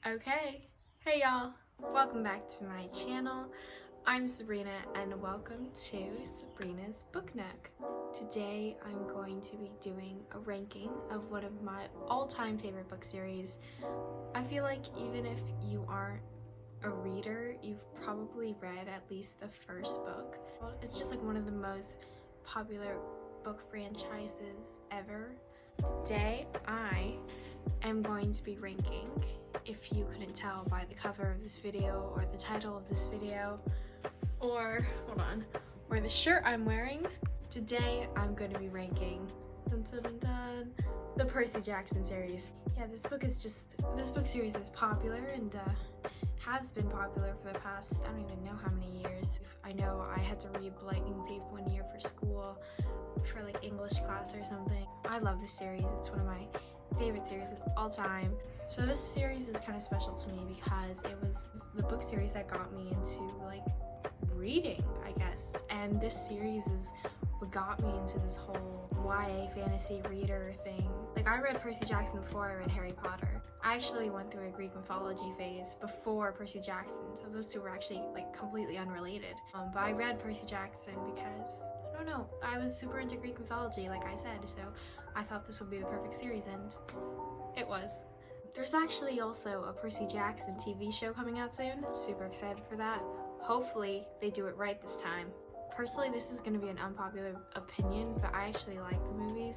Okay, hey y'all, welcome back to my channel. I'm Sabrina and welcome to Sabrina's Book Nook. Today I'm going to be doing a ranking of one of my all-time favorite book series. I feel like even if you aren't a reader, you've probably read at least the first book. It's just like one of the most popular book franchises ever. Today I am going to be ranking, if you couldn't tell by the cover of this video or the title of this video or or the shirt I'm wearing, today I'm going to be ranking the Percy Jackson series. Yeah, this book series is popular and has been popular for the past, I don't even know how many years. I know I had to read Lightning Thief one year for school, for like English class or something. I love this series. It's one of my favorite series of all time. So this series is kind of special to me because it was the book series that got me into like reading, I guess. And this series is what got me into this whole YA fantasy reader thing. Like, I read Percy Jackson before I read Harry Potter. I actually went through a Greek mythology phase before Percy Jackson, so those two were actually like completely unrelated. But I read Percy Jackson because, I don't know, I was super into Greek mythology, like I said, so I thought this would be the perfect series, and it was. There's actually also a Percy Jackson TV show coming out soon. Super excited for that. Hopefully they do it right this time. Personally, this is going to be an unpopular opinion, but I actually like the movies.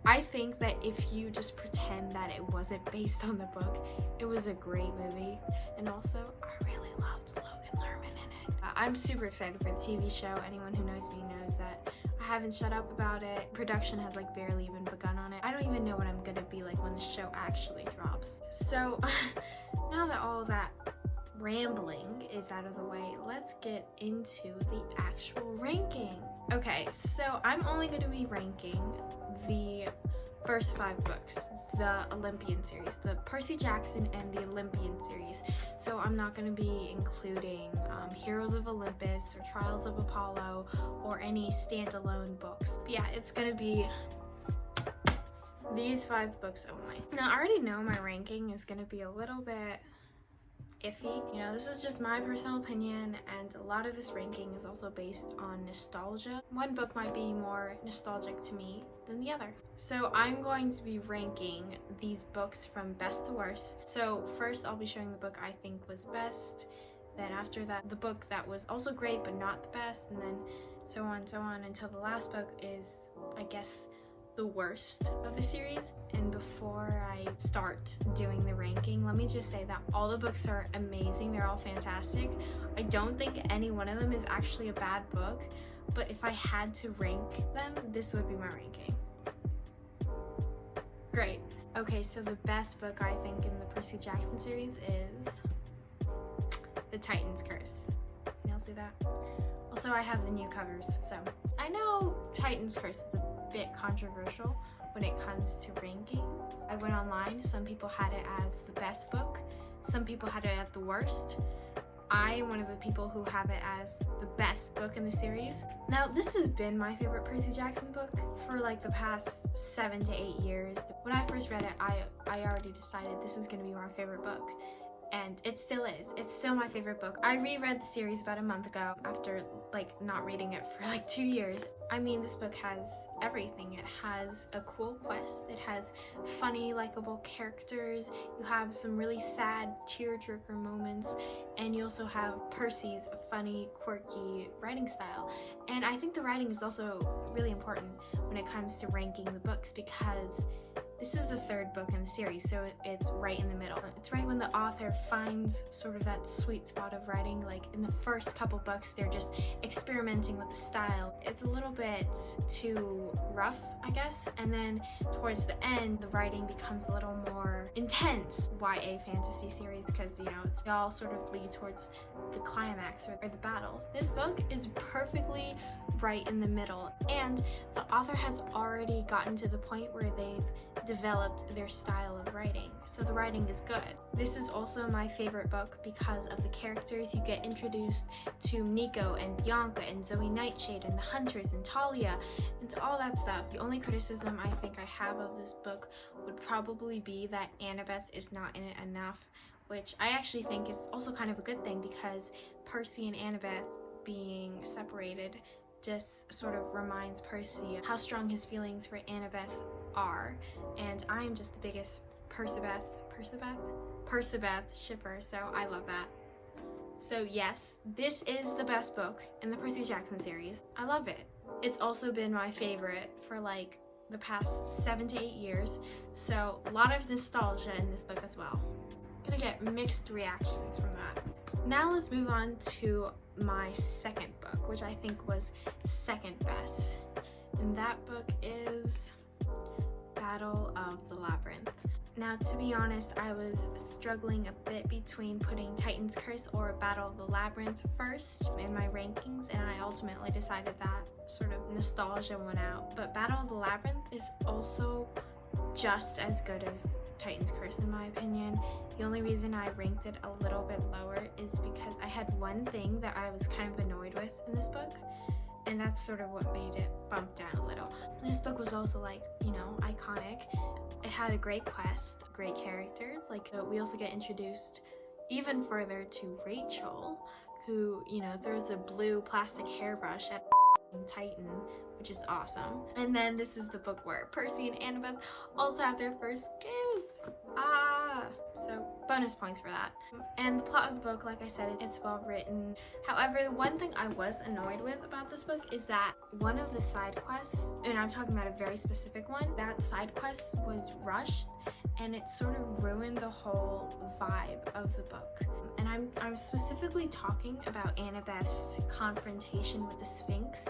I think that if you just pretend that it wasn't based on the book, it was a great movie. And also, I really loved Logan Lerman in it. I'm super excited for the TV show. Anyone who knows me knows that I haven't shut up about it. Production has like barely even begun on it. I don't even know what I'm gonna be like when the show actually drops. So now that all that rambling is out of the way, let's get into the actual ranking. Okay, so I'm only going to be ranking the first 5 books, the Olympian series, the Percy Jackson and the Olympian series. So I'm not going to be including Heroes of Olympus or Trials of Apollo or any standalone books. But yeah, it's going to be these 5 books only. Now, I already know my ranking is going to be a little bit iffy. You know, this is just my personal opinion, and a lot of this ranking is also based on nostalgia. One book might be more nostalgic to me than the other. So I'm going to be ranking these books from best to worst. So first I'll be showing the book I think was best, then after that the book that was also great but not the best, and then so on until the last book is, I guess, the worst of the series. And before I start doing the ranking, let me just say that all the books are amazing. They're all fantastic. I don't think any one of them is actually a bad book, but if I had to rank them, this would be my ranking. Great. Okay, so the best book I think in the Percy Jackson series is The Titan's Curse. Can y'all see that? Also, I have the new covers, so I know Titan's Curse is a bit controversial when it comes to rankings. I went online, some people had it as the best book, some people had it at the worst. I am one of the people who have it as the best book in the series. Now, this has been my favorite Percy Jackson book for like the past 7 to 8 years. When I first read it, I already decided this is going to be my favorite book. And it still is. It's still my favorite book. I reread the series about a month ago after like not reading it for like 2 years. I mean, this book has everything. It has a cool quest. It has funny, likable characters. You have some really sad tearjerker moments. And you also have Percy's funny, quirky writing style. And I think the writing is also really important when it comes to ranking the books, because this is the 3rd book in the series, so it's right in the middle. It's right when the author finds sort of that sweet spot of writing. Like in the first couple books, they're just experimenting with the style. It's a little bit too rough, I guess. And then towards the end, the writing becomes a little more intense. YA fantasy series, because, you know, they all sort of lead towards the climax or the battle. This book is perfectly right in the middle, and the author has already gotten to the point where they've developed their style of writing, so the writing is good. This is also my favorite book because of the characters. You get introduced to Nico and Bianca and Zoe Nightshade and the Hunters and Talia and all that stuff. The only criticism I think I have of this book would probably be that Annabeth is not in it enough. which I actually think is also kind of a good thing because Percy and Annabeth being separated just sort of reminds Percy how strong his feelings for Annabeth are, and I'm just the biggest Percibeth shipper, so I love that. So yes, this is the best book in the Percy Jackson series. I love it. It's also been my favorite for like the past 7 to 8 years, so a lot of nostalgia in this book as well. I'm gonna get mixed reactions from that. Now let's move on to my second book, which I think was second best, and that book is Battle of the Labyrinth. Now, to be honest, I was struggling a bit between putting Titan's Curse or Battle of the Labyrinth first in my rankings, and I ultimately decided that sort of nostalgia went out. But Battle of the Labyrinth is also just as good as Titan's Curse in my opinion. The only reason I ranked it a little bit lower is because I had one thing that I was kind of annoyed with in this book, and that's sort of what made it bump down a little. This book was also like, you know, iconic. It had a great quest, great characters. Like, we also get introduced even further to Rachel, who, you know, throws a blue plastic hairbrush at Titan, which is awesome. And then this is the book where Percy and Annabeth also have their first kiss. So bonus points for that. And the plot of the book, like I said, it's well written. However, the one thing I was annoyed with about this book is that one of the side quests, and I'm talking about a very specific one, that side quest was rushed and it sort of ruined the whole vibe of the book. And I'm specifically talking about Annabeth's confrontation with the Sphinx,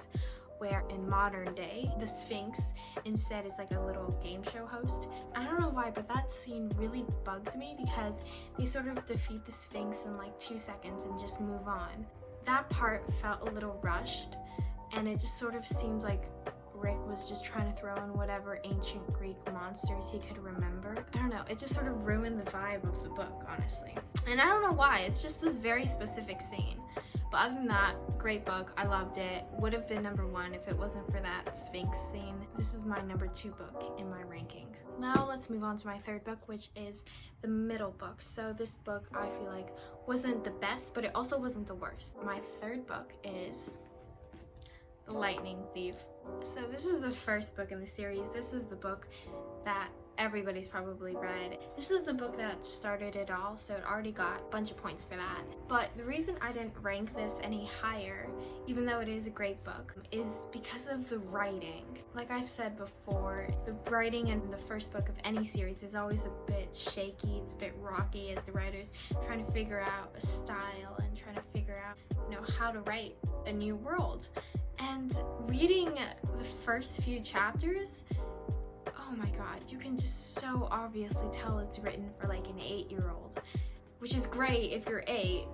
where in modern day, the Sphinx instead is like a little game show host. I don't know why, but that scene really bugged me because they sort of defeat the Sphinx in like 2 seconds and just move on. That part felt a little rushed, and it just sort of seemed like Rick was just trying to throw in whatever ancient Greek monsters he could remember. I don't know, it just sort of ruined the vibe of the book, honestly. And I don't know why, it's just this very specific scene. But other than that, great book. I loved it. Would have been #1 if it wasn't for that Sphinx scene. This is my #2 book in my ranking. Now let's move on to my third book, which is the middle book. So this book I feel like wasn't the best, but it also wasn't the worst. My third book is The Lightning Thief. So this is the first book in the series. This is the book that everybody's probably read. This is the book that started it all, so it already got a bunch of points for that. But the reason I didn't rank this any higher, even though it is a great book, is because of the writing. Like I've said before, the writing in the first book of any series is always a bit shaky, it's a bit rocky as the writer's trying to figure out a style and trying to figure out, you know, how to write a new world. And reading the first few chapters, oh my god, you can just so obviously tell it's written for like an 8-year-old, which is great if you're 8,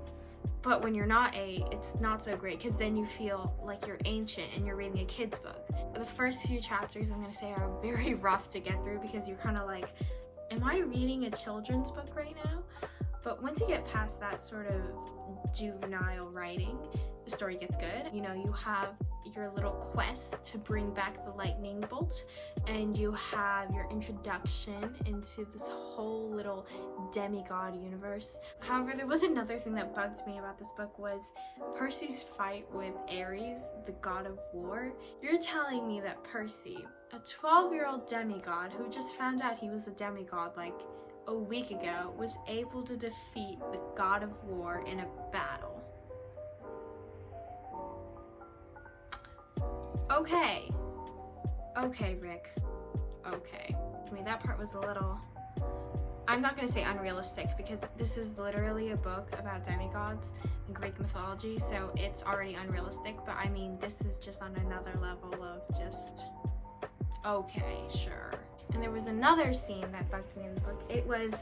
but when you're not 8, it's not so great because then you feel like you're ancient and you're reading a kid's book. The first few chapters, I'm gonna say, are very rough to get through because you're kind of like, am I reading a children's book right now? But once you get past that sort of juvenile writing, the story gets good. You know, you have your little quest to bring back the lightning bolt, and you have your introduction into this whole little demigod universe. However, there was another thing that bugged me about this book was Percy's fight with Ares, the god of war. You're telling me that Percy, a 12-year-old demigod who just found out he was a demigod like a week ago, was able to defeat the god of war in a battle? Okay, Rick. Okay. I mean, that part was a little, I'm not gonna say unrealistic because this is literally a book about demigods and Greek mythology, so it's already unrealistic, but I mean, this is just on another level of just, okay, sure. And there was another scene that bugged me in the book. It was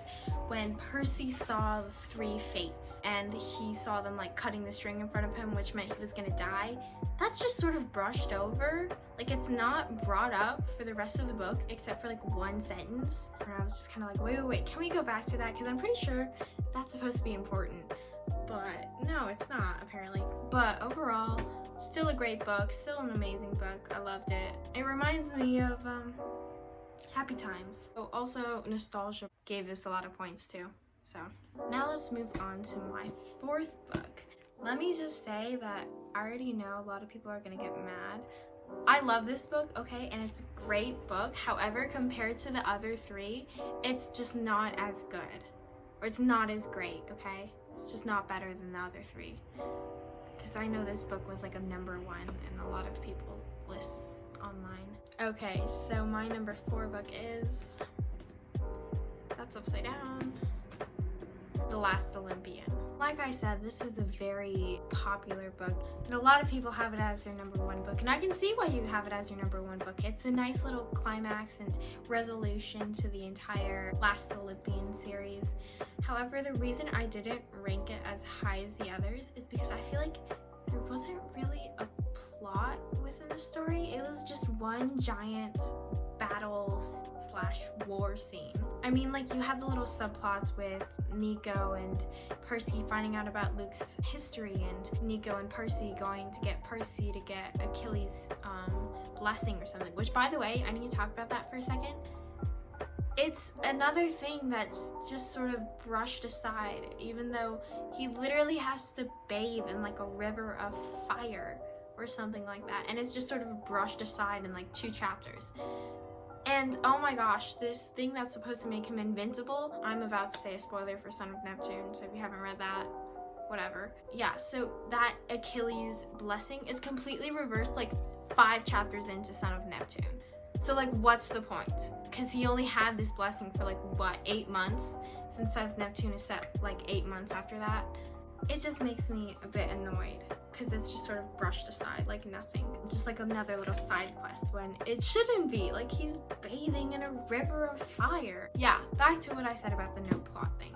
when Percy saw the 3 fates and he saw them like cutting the string in front of him, which meant he was gonna die. That's just sort of brushed over. Like, it's not brought up for the rest of the book except for like 1 sentence. And I was just kind of like, wait, can we go back to that? Because I'm pretty sure that's supposed to be important. But no, it's not apparently. But overall, still a great book, still an amazing book. I loved it. It reminds me of happy times. Oh, also nostalgia gave this a lot of points too. So now let's move on to my fourth book. Let me just say that I already know a lot of people are gonna get mad. I love this book, okay, and it's a great book. However, compared to the other three, it's just not as good. Or it's not as great, okay? It's just not better than the other three. Because I know this book was like a number one in a lot of people's lists online. Okay, so my number 4 book is, that's upside down, The Last Olympian. Like I said, this is a very popular book, and a lot of people have it as their number 1 book, and I can see why you have it as your number 1 book. It's a nice little climax and resolution to the entire Last Olympian series. However, the reason I didn't rank it as high as the others is because I feel like there wasn't really a plot within the story. It was just one giant battle / war scene. I mean, like, you have the little subplots with Nico and Percy finding out about Luke's history, and Nico and Percy going to get Percy to get Achilles' blessing or something, which, by the way, I need to talk about that for a second. It's another thing that's just sort of brushed aside, even though he literally has to bathe in like a river of fire or something like that, and it's just sort of brushed aside in like 2 chapters. And oh my gosh, this thing that's supposed to make him invincible, I'm about to say a spoiler for Son of Neptune, so if you haven't read that, whatever. Yeah, so that Achilles blessing is completely reversed like 5 chapters into Son of Neptune. So like, what's the point? Because he only had this blessing for like, what, 8 months? Since Son of Neptune is set like 8 months after that. It just makes me a bit annoyed because it's just sort of brushed aside like nothing. Just like another little side quest when it shouldn't be. Like, he's bathing in a river of fire. Yeah, back to what I said about the no plot thing.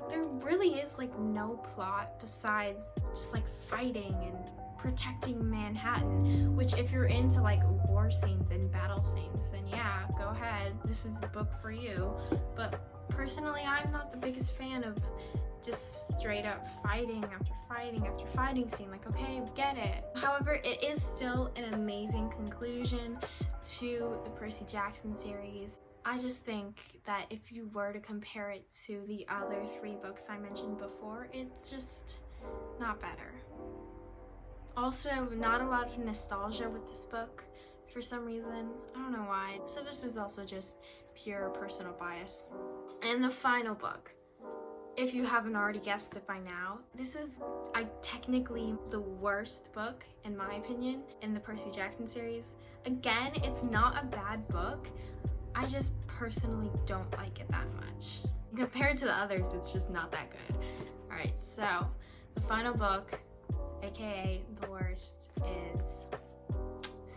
There really is like no plot besides just like fighting and protecting Manhattan, which if you're into like war scenes and battle scenes, then yeah, go ahead, this is the book for you. But personally, I'm not the biggest fan of just straight up fighting after fighting after fighting scene. Like, okay, get it. However, it is still an amazing conclusion to the Percy Jackson series. I just think that if you were to compare it to the other 3 books I mentioned before, it's just not better. Also, not a lot of nostalgia with this book for some reason. I don't know why. So this is also just pure personal bias. And the final book, if you haven't already guessed it by now, this is technically the worst book, in my opinion, in the Percy Jackson series. Again, it's not a bad book. I just personally don't like it that much. Compared to the others, it's just not that good. Alright, so the final book, aka the worst, is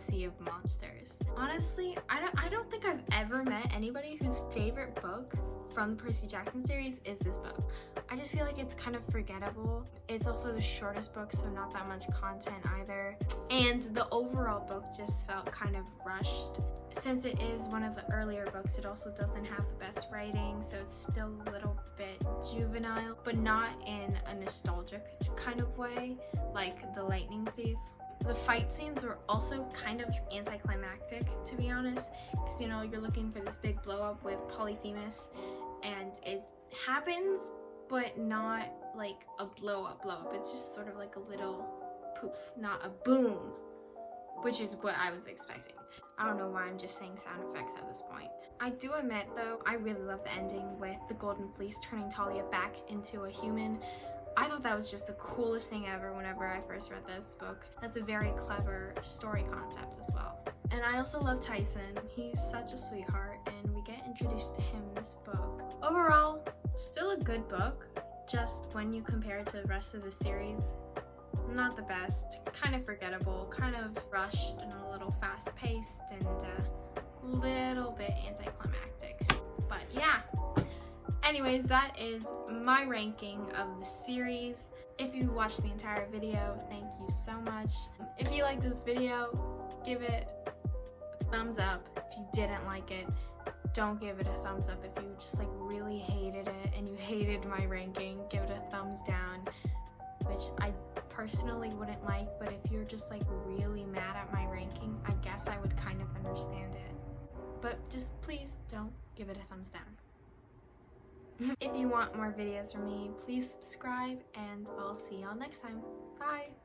Sea of Monsters. Honestly, I don't think I've ever met anybody whose favorite book from the Percy Jackson series is this book. I just feel like it's kind of forgettable. It's also the shortest book, so not that much content either. And the overall book just felt kind of rushed. Since it is one of the earlier books, it also doesn't have the best writing, so it's still a little bit juvenile, but not in a nostalgic kind of way, like The Lightning Thief. The fight scenes were also kind of anticlimactic, to be honest, because, you know, you're looking for this big blow up with Polyphemus, and it happens, but not like a blow up. It's just sort of like a little poof, not a boom, which is what I was expecting. I don't know why I'm just saying sound effects at this point. I do admit, though, I really love the ending with the Golden Fleece turning Talia back into a human. I thought that was just the coolest thing ever whenever I first read this book. That's a very clever story concept as well. And I also love Tyson. He's such a sweetheart, and we get introduced to him in this book. Overall, still a good book, just when you compare it to the rest of the series, not the best, kind of forgettable, kind of rushed and a little fast-paced and a little bit anticlimactic. But yeah. Anyways, that is my ranking of the series. If you watched the entire video, thank you so much. If you like this video, give it a thumbs up. If you didn't like it, don't give it a thumbs up. If you just like really hated it and you hated my ranking, give it a thumbs down, which I personally wouldn't like, but if you're just like really mad at my ranking, I guess I would kind of understand it. But just please don't give it a thumbs down. If you want more videos from me, please subscribe and I'll see y'all next time. Bye!